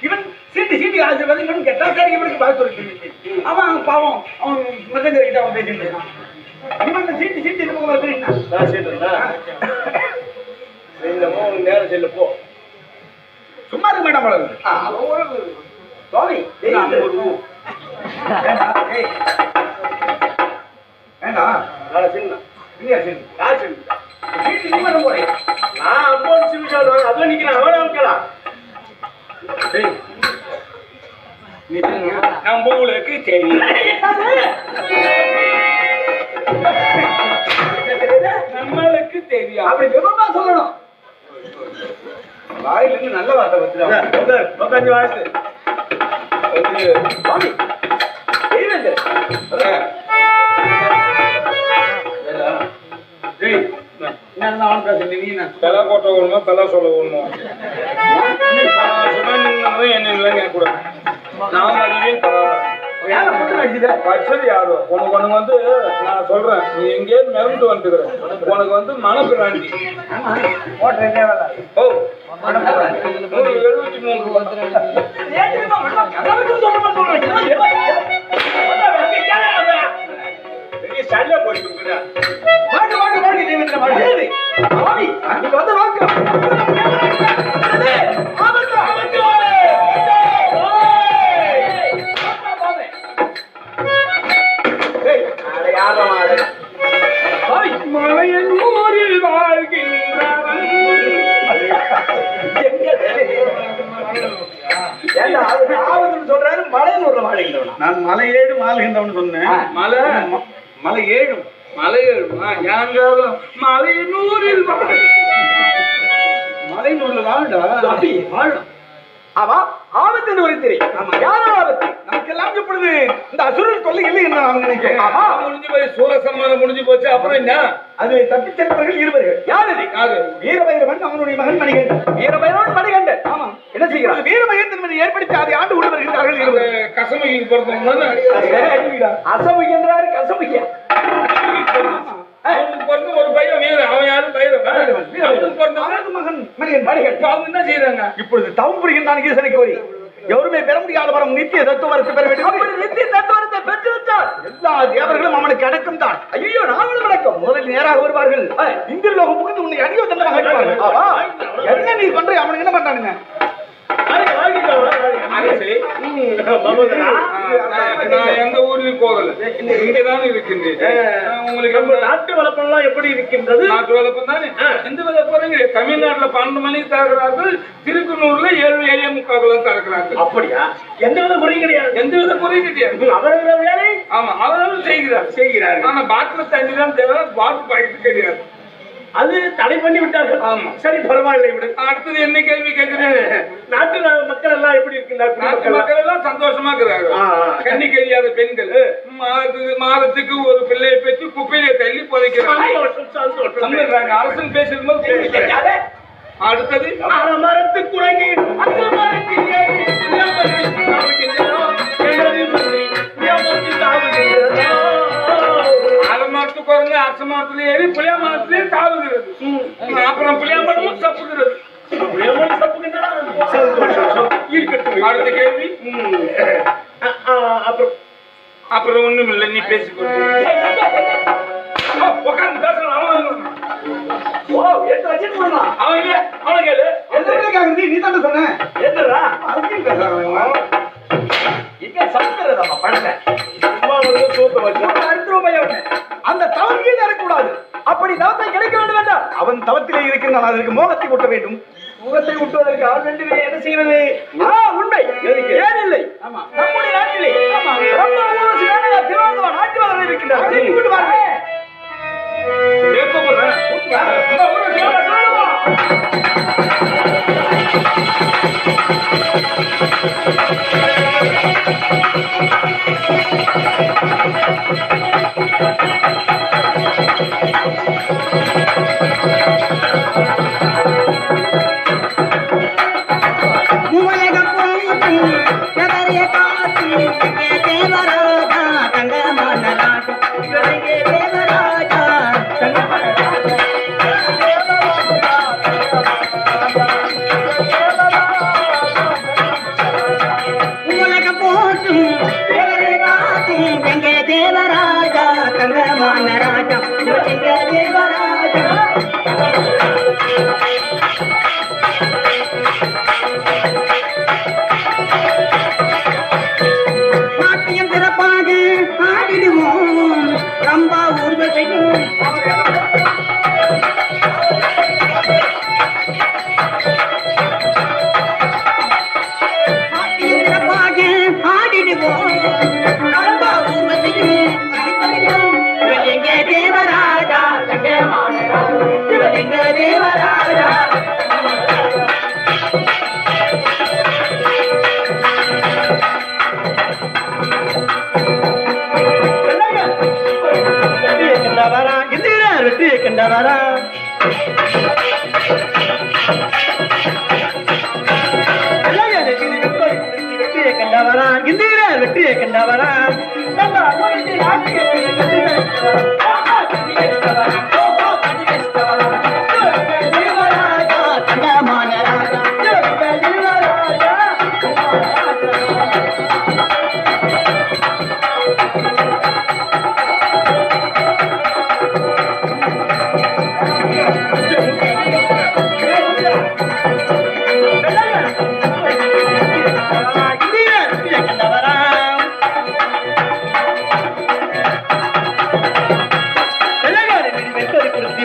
இவன் சீட்டி சீட்டி ஆசீர்வாதம் கேட்டா சரி இவனுக்கு பார்த்து அவன் பாவம் அவன் மிருதங்கிட்ட அவன் பேசிட்டு இவன் சீட்டி சீட்டி இந்த பக்கம் வருது நேரம் செல்லு போ சும்மா இருக்க மேடம் சுவாமி வேண்டாம் நான் அம்பது சிமிஷம் அதுவும் நிக்கிறேன் அவன் கேளா நம்மளுக்கு தெரியும் நம்மளுக்கு தெரியும் அப்படி விவரமா சொல்லணும் வாயிலிருந்து நல்ல வார்த்தை வந்து வாழ்த்து பெலா போட்ட ஒண்ணுமா பெலா சொல்ல ஒண்ணுமா என்ன கூட நான் படிச்சது யாரும் உனக்கு வந்து நான் சொல்றேன் நீ எங்கேயும் மிரண்டு வந்துக்கிற உனக்கு வந்து மனப்பிராண்டி ஓ 73 சண்டை போயிட்டு மலையின் ஊரில் வாழ்கின்றவன் சொல்றாரு மலையூர்ல வாழ்கின்றவன் நான் மலையேடு வாழ்கின்றவன் சொன்னேன் மலை மலை ஏழும் மலை ஏழுமா யாங்காலும் மலையனூரில் மலையனூர்ல வாழடா வாழும் ஆமா ஆபத்து என்று வருகிறேன் யாரோ ஆபத்து நமக்கெல்லாம் எப்பொழுது இந்த அசுரன் கொள்ளை இல்லை என்று நான் நினைக்கிறேன் முடிஞ்சு போய் சூரசம்மானம் முடிஞ்சு போச்சு அப்புறம் என்ன அது தப்பிச் சென்றவர்கள் இருவர்கள் யார் அது யாரு வீரபைரவன் அவனுடைய மகன் மணிகண்டன் வீரபைரவன் மணிகண்டன் ஆமா என்ன செய்கிறார் வீரபைரவன் ஏற்படுத்தி அதை ஆண்டு கொண்டு வருகிறார்கள் இருவர் கசமுகிக்கு பிறந்தவங்க அசமுகி என்றாரு கசமுகியா ஒரு பையன் வீரன் அவன் யாரும் மகன் மகன் என்ன செய்யறாங்க இப்பொழுது தவம் புரிகின்றான் ஈசனை கோரி எவருமே பெற முடியாத வரம் நித்திய தத்துவரத்தை பெற வேண்டும் நித்திய தத்துவரத்தை பெற்றுவிட்டார் எல்லா தேவர்களும் அவனுக்கு அடக்கம் தான் ஐயோ நாங்களும் அடக்கம் முதலில் நேராக வருவார்கள் இந்திரலோகம் புகுந்து உன்னை அடியோ தண்டமாக அடிப்பார்கள் என்ன நீ பண்ற அவனுக்கு என்ன பண்றானுங்க எந்த ஊரில் போகல இங்கதான் இருக்கின்றேன் உங்களுக்கு நாட்டு வளர்ப்பெல்லாம் எப்படி இருக்கின்றது நாட்டு வளர்ப்பு தானே எந்த வித போறீங்க தமிழ்நாட்டுல 12 மணிக்கு தரக்கிறார்கள் திருக்குனூர்ல 7:45 தரக்கிறார்கள் அப்படியா எந்த வித குறை கிடையாது எந்த வித குறை கிடையாது அவர்கள் வேலை ஆமா அவர்களும் செய்கிறார் ஆனா பாட்டில் தண்ணி தான் தேவை பாட்டில் பாக்கெட் கிடையாது அது தடை பண்ணி விட்டார்கள் ஆமா சரி பரவாயில்லை விடு அடுத்தது என்ன கேள்வி கேட்கிறேன் நாட்டு மக்கள் எல்லாம் எப்படி இருக்கின்றார்கள் மக்கள் எல்லாம் சந்தோஷமா இருக்கிறாங்க கண்ணி தெரியாத பெண்கள் மாதத்துக்கு ஒரு பிள்ளையை பெற்று குப்பையில தள்ளி புதைக்கிறாங்க அரசன் பேசும்போது அடுத்தது மரத்து குரங்கி மரத்து குரங்கு அரச மரத்துல ஏறி புளியா மரத்திலே தாவுகிறது அப்புறம் புளியா மரமும் சப்புகிறது அடுத்த கேள்வி அப்புறம் ஒண்ணும் இல்லை நீ பேசிக்கொண்டு உட்காந்து பேசலாம் அவன் கேளு நீ தானே சொன்ன அந்த தவறு ஏறக்கூடாது அப்படி தவத்தை கிடைக்க வேண்டும் என்றால் அவன் தவத்திலே இருக்கின்றான் அதற்கு மோகத்தை ஊட்ட வேண்டும் முகத்தை ஊட்டுவதற்கு ஆள் வேண்டுமே என்ன செய்வது உண்மை ஏன் இல்லை நம்முடைய நாட்டிலே நாட்டில் இருக்கின்றார் தேவராஜா வெற்றியை கண்டவரா வெற்றியை கண்டவரா இந்திர வெற்றியை கண்டவரா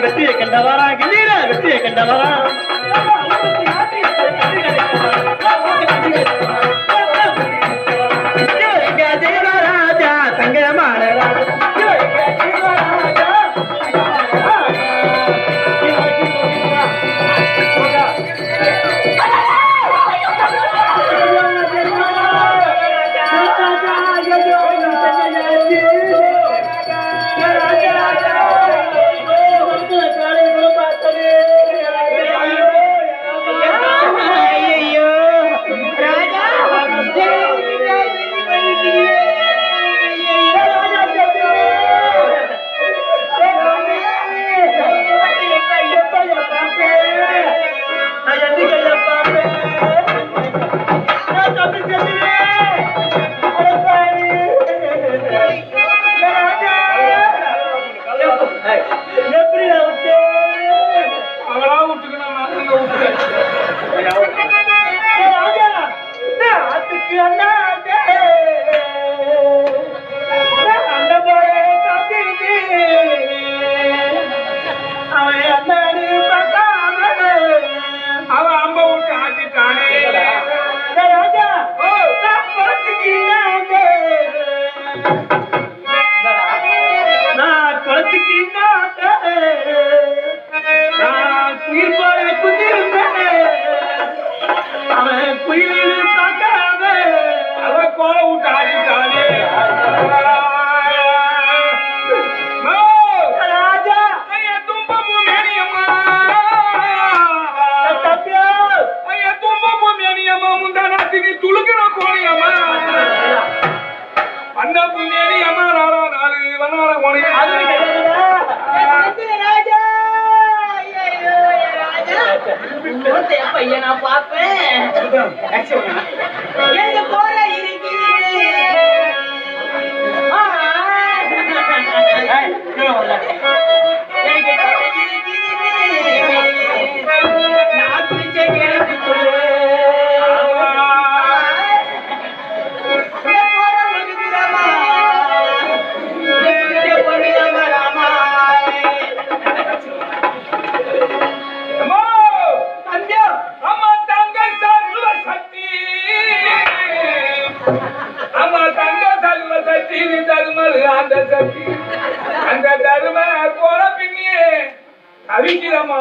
வெற்றியை கண்டவரா இந்திர வெற்றியை கண்டவரா ராஜா தங்கமான பையன் நான் பாப்பேன் போற அந்த தரும போல பின்னியே அவிக்கிறமா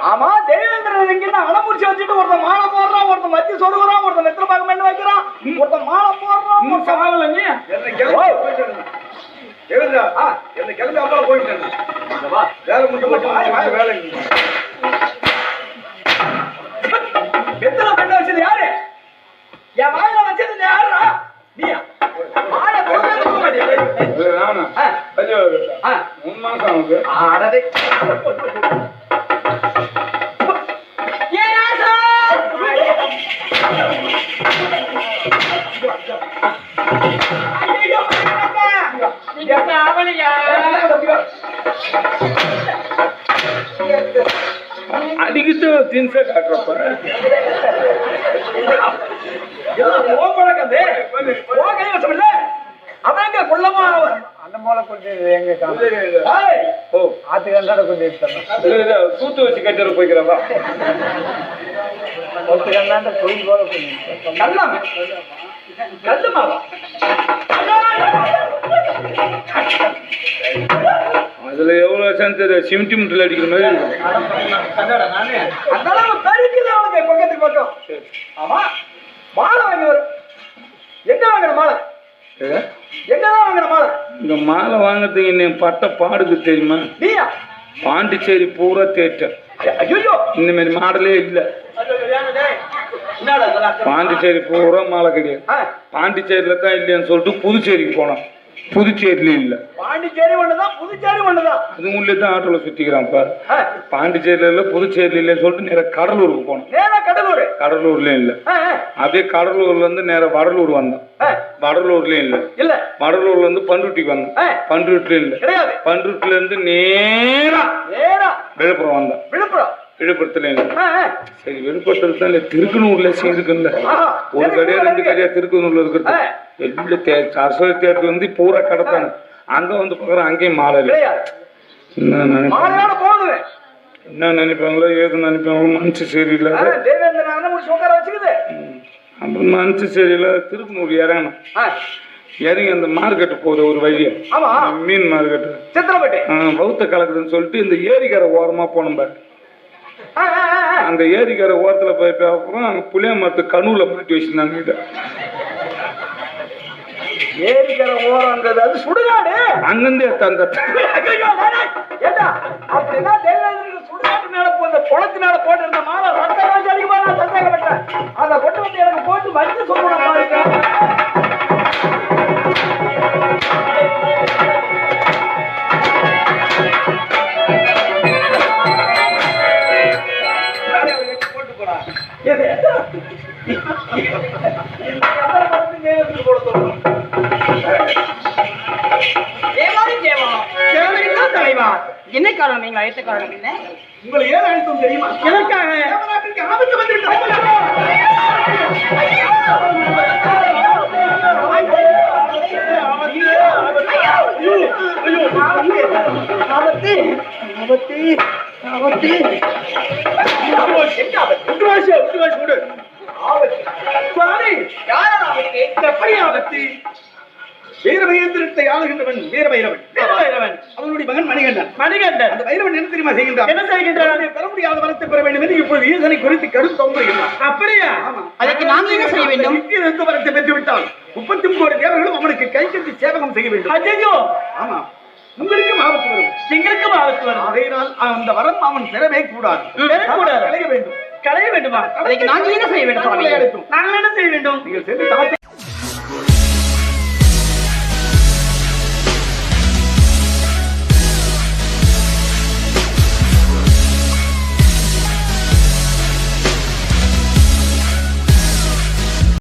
ஆமா தேவேந்திரன் எங்கன்னா அலமுறிச்சு வச்சுட்டு ஒருத்த மாலை போடுறான், ஒருத்த மத்தி சொருகுறான், ஒருத்த மெத்திர பாகம் என்ன வைக்கிறான், ஒருத்த மாலை போடுறான், ஒரு சவால நீ தேவேந்திரா என்ன கிளம்பி அம்மா போயிட்டேன் வேலை முடிச்சு வேலை மெத்திர பெண்ண வச்சது யாரு? என் வாயில வச்சது யாருடா? நீயா? மாலை போடுறது போக மாட்டேன். 3 மாசம் ஆகுது. ஆடதே அவனை ஐயா. அடிக்கிட்டு தின்சா காட்டுறப்ப அவங்க கொள்ளமா அந்த மூளை கொஞ்சம் எங்க ஓ ஆத்துக்கு அந்தாட கொஞ்சம் சூத்து வச்சு கட்டிட போய்க்கிறவா ஒருத்தருக்கு அந்தாண்ட கோயில் போல கொஞ்சம் கல்லாம கல்லுமாவா அதுல எவ்வளவு சேர்ந்து சிமிட்டி முட்டில் அடிக்கிற மாதிரி இருக்கும். அதெல்லாம் தரிக்குது அவனுக்கு பக்கத்துக்கு பக்கம். ஆமா மாலை வாங்கி வரும். எங்க வாங்குற மாலை? எங்கதான் வாங்குற மாலை? இந்த மாலை வாங்குறதுக்கு என்ன பட்ட பாடுக்கு தெரியுமா? நீயா? பாண்டிச்சேரி பூரா தேட்டர். ஐயோ இந்த மாதிரி மாடலே இல்ல. பாண்டிச்சேரி பூரா மாலை கிடையாது. பாண்டிச்சேரியில தான் இல்லையான்னு சொல்லிட்டு புதுச்சேரிக்கு போனோம். புதுச்சேரியில இல்ல. பாண்டிச்சேரி ஒண்ணுதான் புதுச்சேரி ஒண்ணுதான். அது உள்ளே தான் ஆட்டோல சுத்திக்கிறான் பாரு. பாண்டிச்சேரியில இல்ல புதுச்சேரியில இல்லன்னு சொல்லிட்டு நேர கடலூருக்கு போனோம். நேரா கடலூர். கடலூர்லயும் இல்ல. அப்படியே கடலூர்ல இருந்து நேர வடலூர் வந்தோம். வடலூர்லயும் இல்ல. இல்ல. வடலூர்ல இருந்து பண்ருட்டிக்கு வந்தோம். பண்ருட்டில இல்ல. கிடையாது. பண்ருட்டில இருந்து நேரா விழுப்புரம் வந்தோம். விழுப்புரத்துல இல்ல. சரி விழுப்புரத்துல தான் இல்ல திருக்கனூர்ல இருக்குல்ல. ஒரு கடையா 2 கடையா திருக்கனூர்ல இருக்கிறது. எல்லா அரசு தேட்டர் வந்து பூரா கடத்தாங்க. அங்க வந்து பாக்குறேன் அங்கேயும் மாலை இல்ல. என்ன நினைப்பாங்களோ ஏது நினைப்பாங்களோ மனசு சரியில்லை. அப்புறம் மனசு சரியில்லை திருக்கனூர் இறங்கணும். இறங்கி அந்த மார்க்கெட்டு போகுது ஒரு வழியா மீன் மார்க்கெட்டு பௌத்த கலக்குதுன்னு சொல்லிட்டு இந்த ஏரிக்கரை ஓரமா போனோம் பாரு. அந்த ஏரிக்கரை ஓரத்துல போய் அப்புறம் அங்க புளிய மரத்து கனூல மாட்டி வச்சிருந்தாங்க. இதை ஏரிக்கரை ஓரங்கிறது அது சுடுகாடு. அங்கிருந்து அந்த அப்படின்னா சுடுகாட்டு மேல போன குளத்து மேல போட்டு இருந்த மாலை ரத்தம் அடிக்குமா நான் சந்தேகப்பட்டேன். அதை கொண்டு வந்து எனக்கு போட்டு வச்சு சொல்லணும் பாருங்க. என்ன காரணம் நீங்க அழைத்த காரணம் என்ன? உங்களை ஏன் அழைத்தோம் தெரியுமா? எதற்காக? ஆபத்து வந்துவிட்டது. வீரபைரவத்தை ஆளுகின்றவன் வீரபைரவன். அவனுடைய மகன் மணிகண்டன். அந்த பைரவன் என்ன தெரியுமா செய்கின்றான்? என்ன செய்கின்றான்? பெற முடியாத வரத்தை பெற வேண்டும் என்று இப்பொழுது ஈசனை குறித்து கடும் தொங்குகிறான். அப்படியா? அதற்கு நாங்கள் என்ன செய்ய வேண்டும்? எந்த வரத்தை பெற்று விட்டால் 30 கோடி தேவர்களும் அவனுக்கு கை கட்டி சேவகம் செய்ய வேண்டும். ஐயோ ஆமா உங்களுக்கும் ஆபத்து வரும், எங்களுக்கும் ஆபத்து வரும். ஆகையினால் அந்த வரம் அவன் பெறவே கூடாது. களைய வேண்டும். களைய வேண்டுமா? அதற்கு நாங்கள் என்ன செய்ய வேண்டும்? நாங்கள் என்ன செய்ய வேண்டும்? நீங்கள் சென்று தவத்தை